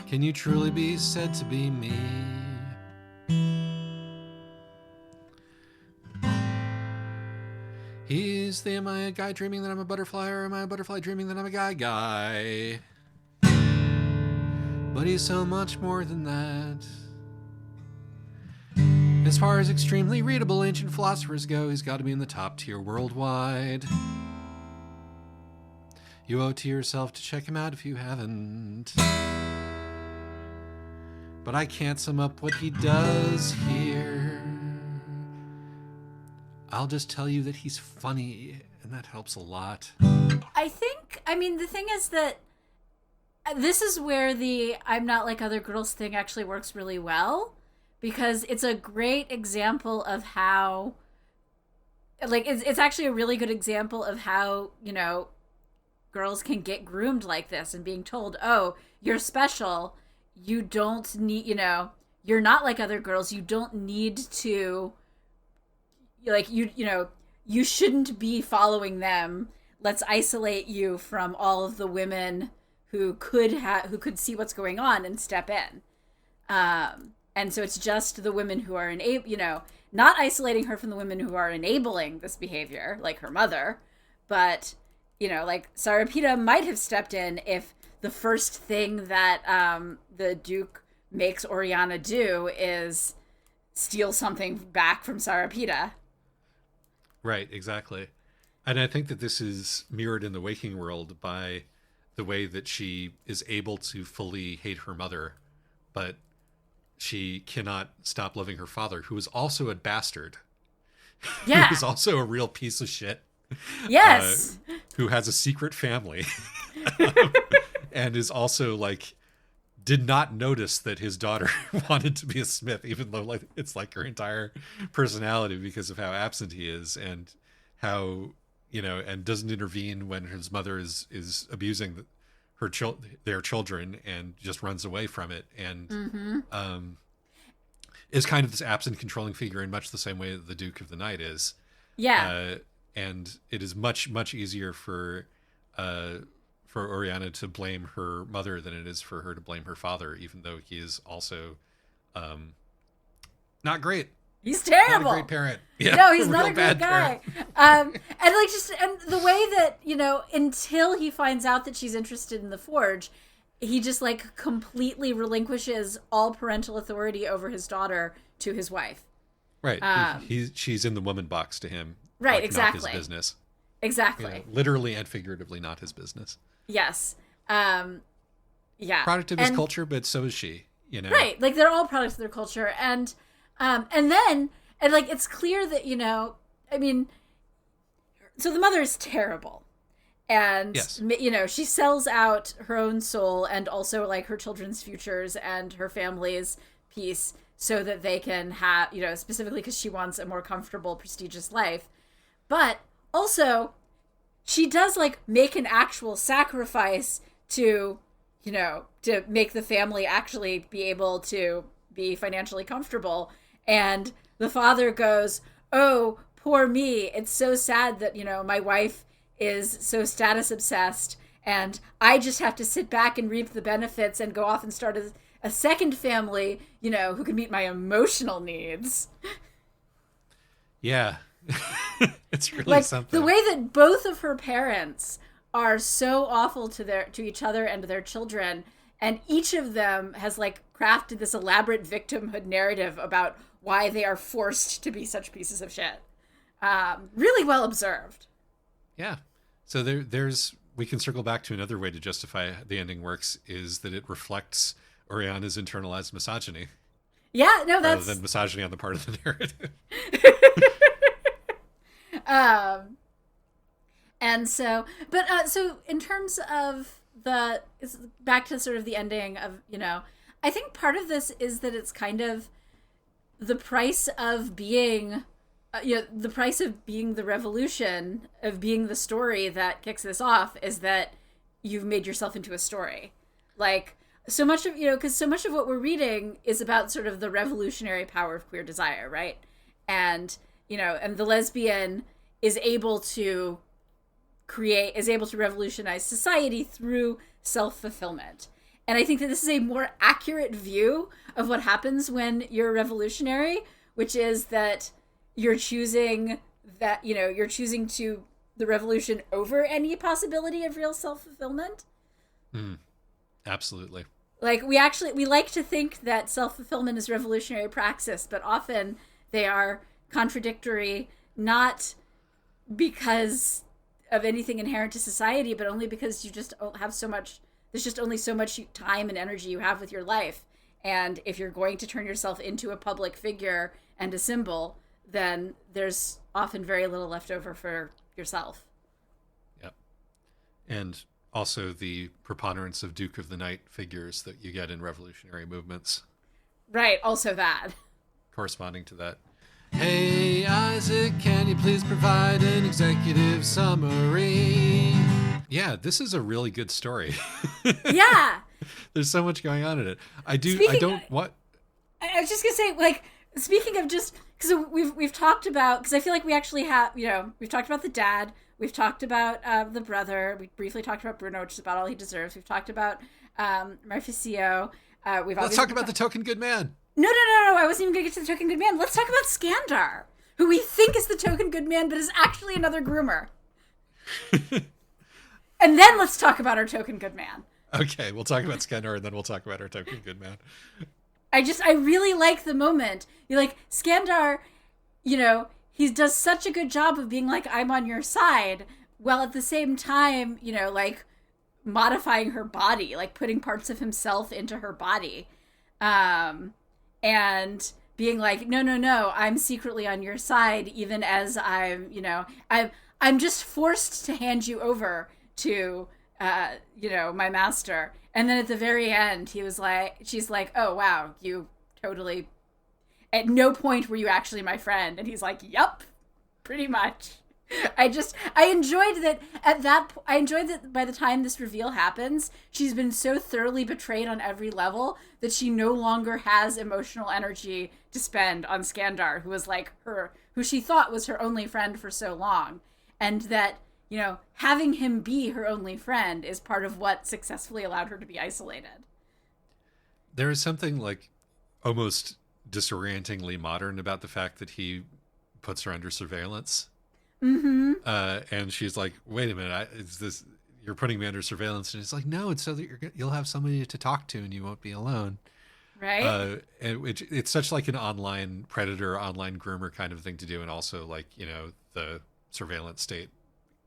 Can you truly be said to be me? Am I a guy dreaming that I'm a butterfly, or am I a butterfly dreaming that I'm a guy? But he's so much more than that. As far as extremely readable ancient philosophers go, he's got to be in the top tier worldwide. You owe it to yourself to check him out if you haven't. But I can't sum up what he does here. I'll just tell you that he's funny, and that helps a lot. The thing is that this is where the I'm not like other girls thing actually works really well, because it's a great example of how, like, it's actually a really good example of how, girls can get groomed like this and being told, oh, you're special. You don't need, you're not like other girls. You don't need to, like, you shouldn't be following them. Let's isolate you from all of the women who could see what's going on and step in. And so it's just the women who are not isolating her from the women who are enabling this behavior, like her mother, but, like Sarapita might have stepped in if the first thing that the Duke makes Oriana do is steal something back from Sarapita. Right, exactly. And I think that this is mirrored in the waking world by the way that she is able to fully hate her mother, but she cannot stop loving her father, who is also a bastard. Yeah. Who is also a real piece of shit. Yes. Who has a secret family. And is also like, did not notice that his daughter wanted to be a smith, even though like it's like her entire personality, because of how absent he is and how, and doesn't intervene when his mother is abusing their children, and just runs away from it, and is kind of this absent controlling figure in much the same way that the Duke of the Night is. Yeah. And it is much, much easier for Oriana to blame her mother than it is for her to blame her father, even though he is also not great. He's terrible. Not a great parent. Yeah, no, he's not a great guy. And the way that, until he finds out that she's interested in the Forge, he just like completely relinquishes all parental authority over his daughter to his wife. Right. She's in the woman box to him. Right, like, exactly. Not his business. Exactly. Literally and figuratively not his business. Yes. Yeah. Product of his culture, but so is she, Right. Like, they're all products of their culture. And it's clear that, so the mother is terrible. And Yes. she sells out her own soul and also like her children's futures and her family's peace so that they can have, specifically because she wants a more comfortable, prestigious life. But also, she does like make an actual sacrifice to, to make the family actually be able to be financially comfortable. And the father goes, "Oh, poor me. It's so sad that, my wife is so status obsessed and I just have to sit back and reap the benefits and go off and start a second family, who can meet my emotional needs." Yeah. It's really Like something. the way that both of her parents are so awful to each other and to their children, and each of them has like crafted this elaborate victimhood narrative about why they are forced to be such pieces of shit. Really well observed. Yeah. So there's we can circle back to another way to justify the ending works is that it reflects Oriana's internalized misogyny Yeah, no, rather that's than misogyny on the part of the narrative. um and so but so in terms of back to sort of the ending of, I think part of this is that it's kind of the price of being the price of being the revolution, of being the story that kicks this off, is that you've made yourself into a story. Like, so much of, because so much of what we're reading is about sort of the revolutionary power of queer desire, right? And, and the lesbian is able to revolutionize society through self-fulfillment. And I think that this is a more accurate view of what happens when you're revolutionary, which is that you're choosing to the revolution over any possibility of real self-fulfillment. Mm, absolutely. Like we like to think that self-fulfillment is revolutionary praxis, but often they are contradictory, not because of anything inherent to society, but only because you just have so much, there's just only so much time and energy you have with your life. And if you're going to turn yourself into a public figure and a symbol, then there's often very little left over for yourself. Yep. And also the preponderance of Duke of the Night figures that you get in revolutionary movements. Right, also that. Corresponding to that. Hey, Isaac, can you please provide an executive summary? Yeah, this is a really good story. Yeah. There's so much going on in it. I was just gonna say, like, speaking of just, because we've talked about, because I feel like we actually have, we've talked about the dad, we've talked about the brother, we briefly talked about Bruno, which is about all he deserves. We've talked about Marficio. Let's talk about the token good man. No, I wasn't even gonna get to the token good man. Let's talk about Skandar, who we think is the token good man, but is actually another groomer. And then let's talk about our token good man. Okay, we'll talk about Skandar, and then we'll talk about our token good man. I really like the moment. You're like, Skandar, he does such a good job of being like, I'm on your side, while at the same time, like modifying her body, like putting parts of himself into her body. And being like, no, I'm secretly on your side, even as I'm just forced to hand you over to, my master. And then at the very end, she's like, oh, wow, you totally, at no point were you actually my friend. And he's like, yup, pretty much. I enjoyed that by the time this reveal happens, she's been so thoroughly betrayed on every level that she no longer has emotional energy to spend on Skandar, who she thought was her only friend for so long. And that, having him be her only friend is part of what successfully allowed her to be isolated. There is something like almost disorientingly modern about the fact that he puts her under surveillance. Mm-hmm. And she's like, wait a minute, you're putting me under surveillance? And he's like, no, it's so that you'll have somebody to talk to and you won't be alone. Right. And it's such like an online predator, online groomer kind of thing to do. And also like, the surveillance state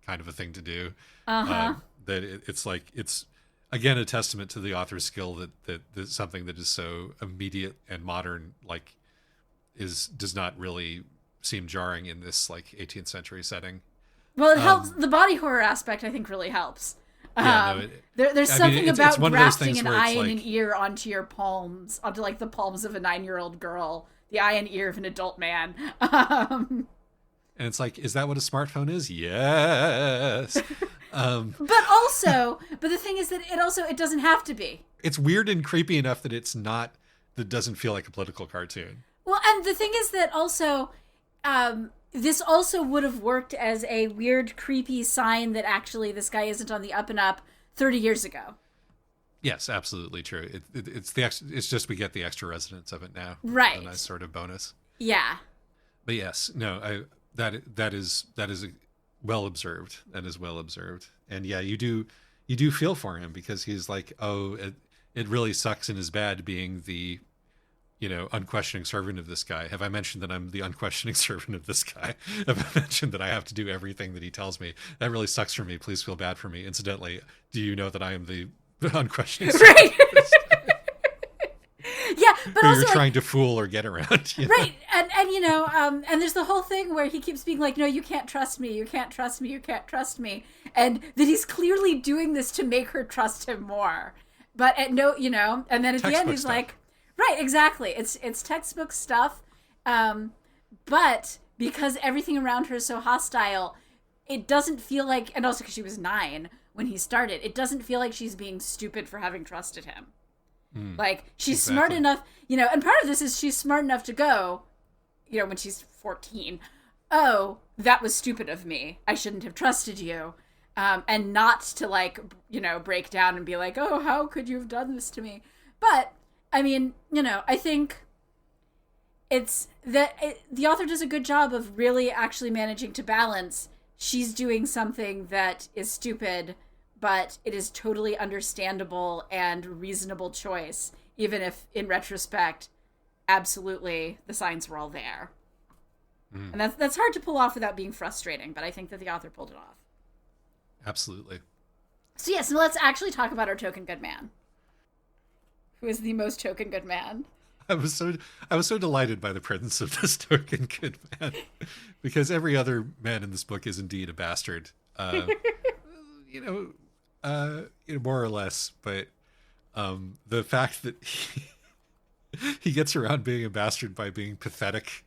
kind of a thing to do. Uh-huh. That it's like, it's again, a testament to the author's skill that something that is so immediate and modern, like does not really seem jarring in this like 18th century setting. Well, it helps. The body horror aspect, I think, really helps. Yeah, no, There's I mean, something it's about one of those grafting things an where eye it's and an like, ear onto your palms, onto like the palms of a 9-year-old girl, the eye and ear of an adult man. and it's like, is that what a smartphone is? Yes. But the thing is that it doesn't have to be. It's weird and creepy enough that that doesn't feel like a political cartoon. Well, and the thing is that also, this also would have worked as a weird, creepy sign that actually this guy isn't on the up and up 30 years ago. Yes, absolutely true. It's it's just we get the extra resonance of it now. Right. A nice sort of bonus. Yeah. But yes, no, that is well observed. That is well observed. And yeah, you do feel for him because he's like, oh, it really sucks and is bad being the, unquestioning servant of this guy. Have I mentioned that I'm the unquestioning servant of this guy? Have I mentioned that I have to do everything that he tells me? That really sucks for me. Please feel bad for me. Incidentally, do you know that I am the unquestioning servant Right. of this guy? Yeah, but Who also you're trying to fool or get around. right, and and there's the whole thing where he keeps being like, no, you can't trust me, you can't trust me, you can't trust me, and that he's clearly doing this to make her trust him more. But at no, and then at the end he's Textbook like, right, exactly, it's textbook stuff, but because everything around her is so hostile, it doesn't feel like, and also because she was 9 when he started, it doesn't feel like she's being stupid for having trusted him. Like, she's smart enough, and part of this is she's smart enough to go, when she's 14, oh, that was stupid of me. I shouldn't have trusted you. And not to, like, break down and be like, oh, how could you have done this to me? But, I mean, I think it's that the author does a good job of really actually managing to balance. She's doing something that is stupid, but it is totally understandable and reasonable choice, even if, in retrospect, absolutely the signs were all there. And that's hard to pull off without being frustrating, but I think that the author pulled it off. Absolutely. So yes, let's actually talk about our token good man. Who is the most token good man? I was so delighted by the presence of this token good man, because every other man in this book is indeed a bastard. More or less, but the fact that he gets around being a bastard by being pathetic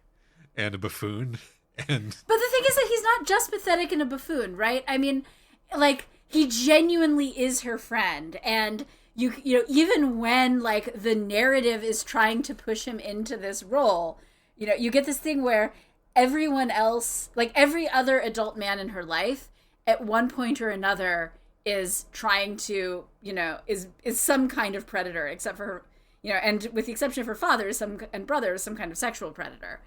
and a buffoon, and but the thing is that he's not just pathetic and a buffoon, right? I mean, like, he genuinely is her friend, and you even when, like, the narrative is trying to push him into this role, you get this thing where everyone else, like every other adult man in her life, at one point or another is trying to, is some kind of predator, except for her, and with the exception of her father and brother, some kind of sexual predator.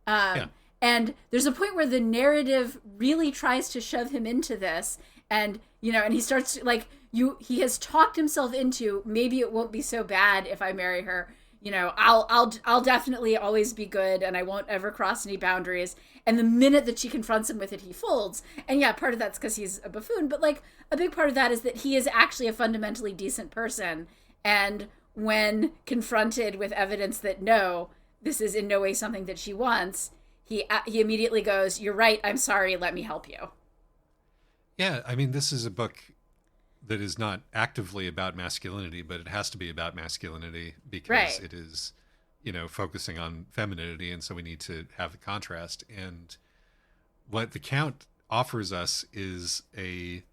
Yeah. And there's a point where the narrative really tries to shove him into this, and and he starts, like, he has talked himself into, maybe it won't be so bad if I marry her. I'll definitely always be good, and I won't ever cross any boundaries. And the minute that she confronts him with it, he folds. And yeah, part of that's because he's a buffoon, but, like, a big part of that is that he is actually a fundamentally decent person. And when confronted with evidence that no, this is in no way something that she wants, he immediately goes, "You're right. I'm sorry. Let me help you." Yeah, I mean, this is a book that is not actively about masculinity, but it has to be about masculinity because Right. it is, focusing on femininity, and so we need to have the contrast. And what the Count offers us is a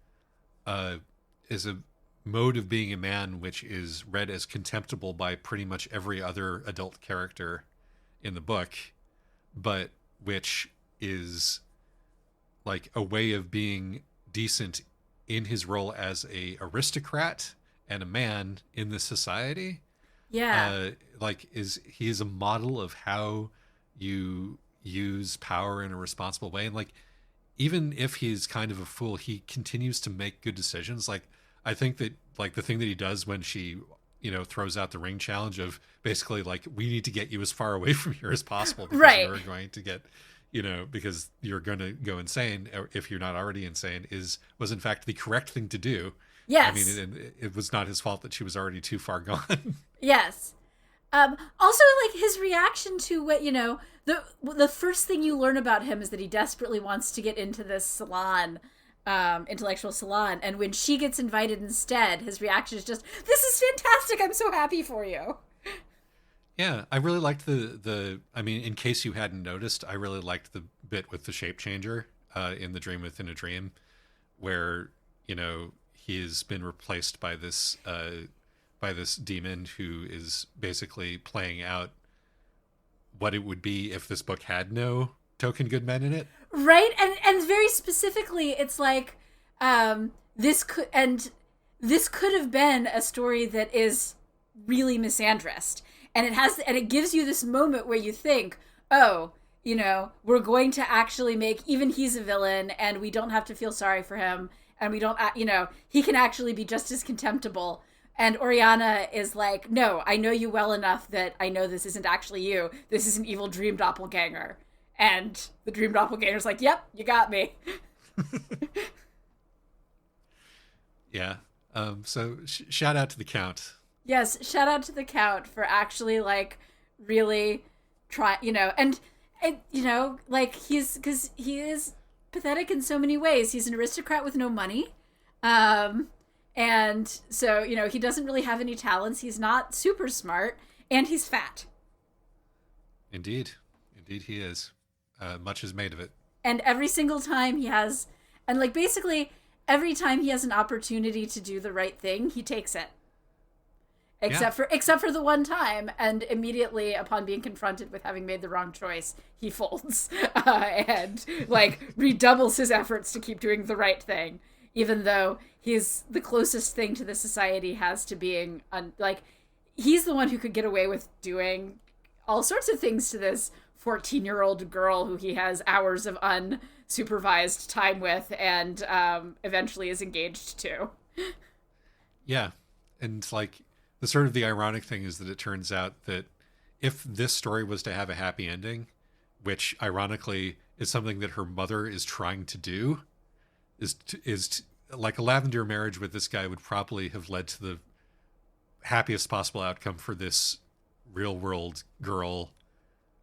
mode of being a man which is read as contemptible by pretty much every other adult character in the book, but which is like a way of being decent in his role as a aristocrat and a man in this society. Yeah. He is a model of how you use power in a responsible way. And, like, even if he's kind of a fool, he continues to make good decisions. Like, I think that, like, the thing that he does when she, throws out the ring challenge of basically, like, we need to get you as far away from here as possible because Right. you're going to get, because you're going to go insane, or if you're not already insane, was in fact the correct thing to do. Yes. I mean, it was not his fault that she was already too far gone. Yes. Also, like his reaction to what the first thing you learn about him is that he desperately wants to get into this salon, intellectual salon, and when she gets invited instead, his reaction is just, "This is fantastic! I'm so happy for you." Yeah, I really liked the. I mean, in case you hadn't noticed, I really liked the bit with the shape changer in the Dream Within a Dream, where he's been replaced by this demon who is basically playing out what it would be if this book had no token good men in it. Right, and very specifically, it's like this could have been a story that is really misandrist, and it gives you this moment where you think, oh, we're going to actually make, even he's a villain, and we don't have to feel sorry for him, and we don't, he can actually be just as contemptible. And Oriana is like, no, I know you well enough that I know this isn't actually you. This is an evil dream doppelganger. And the dream doppelganger's like, yep, you got me. Yeah. So shout out to the Count. Yes, shout out to the Count for actually, like, really try, like, because he is pathetic in so many ways. He's an aristocrat with no money. And so, he doesn't really have any talents. He's not super smart, and he's fat. Indeed. Indeed he is. Much is made of it. And every single time basically every time he has an opportunity to do the right thing, he takes it. Except for the one time, and immediately upon being confronted with having made the wrong choice, he folds and redoubles his efforts to keep doing the right thing, even though he's the closest thing to the society has to being he's the one who could get away with doing all sorts of things to this 14-year-old girl who he has hours of unsupervised time with and eventually is engaged to. Yeah, and the sort of the ironic thing is that it turns out that if this story was to have a happy ending, which ironically is something that her mother is trying to do, like a Lavender marriage with this guy would probably have led to the happiest possible outcome for this real world girl.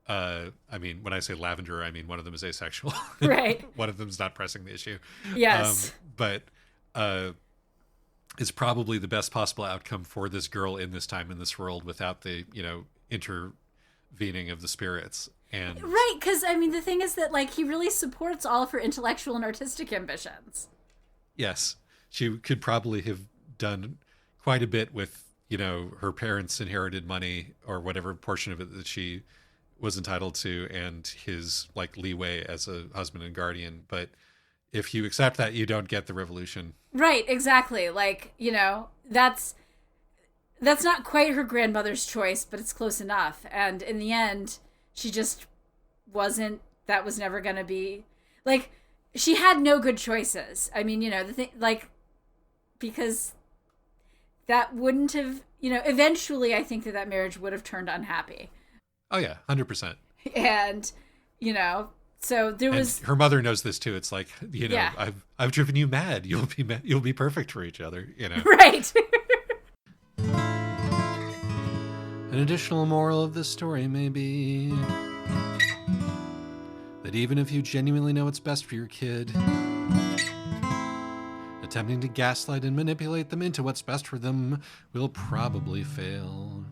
I mean, when I say Lavender, I mean one of them is asexual. Right. One of them's not pressing the issue. Yes. But it's probably the best possible outcome for this girl in this time in this world without the intervening of the spirits. And right, because I mean the thing is that he really supports all of her intellectual and artistic ambitions. Yes, she could probably have done quite a bit with her parents' inherited money or whatever portion of it that she was entitled to, and his leeway as a husband and guardian. But if you accept that, you don't get the revolution. Right, exactly. That's not quite her grandmother's choice, but it's close enough. And in the end, she just wasn't, that was never going to be, she had no good choices. I mean, the thing, because that wouldn't have, eventually I think that marriage would have turned unhappy. Oh yeah, 100%. And, so there was. And her mother knows this too. It's yeah. I've driven you mad. You'll be perfect for each other. Right. An additional moral of this story may be that even if you genuinely know what's best for your kid, attempting to gaslight and manipulate them into what's best for them will probably fail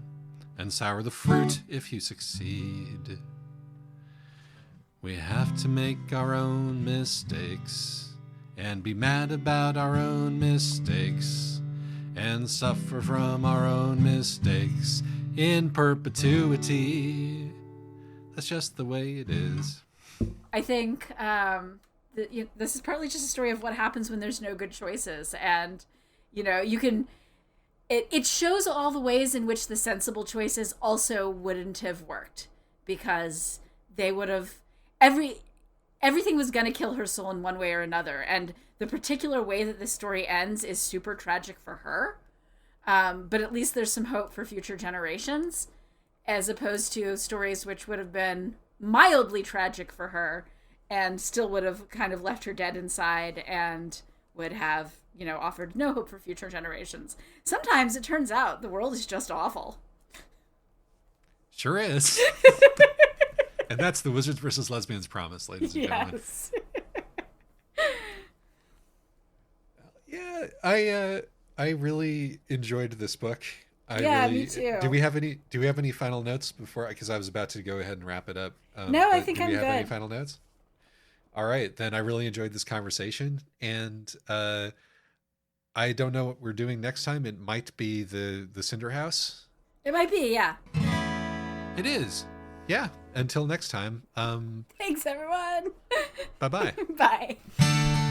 and sour the fruit if you succeed. We have to make our own mistakes and be mad about our own mistakes and suffer from our own mistakes in perpetuity. That's just the way it is. I think this is partly just a story of what happens when there's no good choices. And, you can... It shows all the ways in which the sensible choices also wouldn't have worked, because they would have... Everything was going to kill her soul in one way or another. And the particular way that this story ends is super tragic for her. But at least there's some hope for future generations, as opposed to stories which would have been mildly tragic for her and still would have kind of left her dead inside and would have, offered no hope for future generations. Sometimes it turns out the world is just awful. Sure is. And that's the Wizards versus Lesbians promise, ladies and gentlemen. Yes. Yeah, I really enjoyed this book. I Yeah, me really too. do we have any final notes before, because I was about to go ahead and wrap it up. No, I But think do we I'm have any good. final notes? All right, then I really enjoyed this conversation, and I don't know what we're doing next time. It might be the Cinder House. It might be, yeah. It is. Yeah. Until next time. Thanks, everyone. Bye bye. Bye.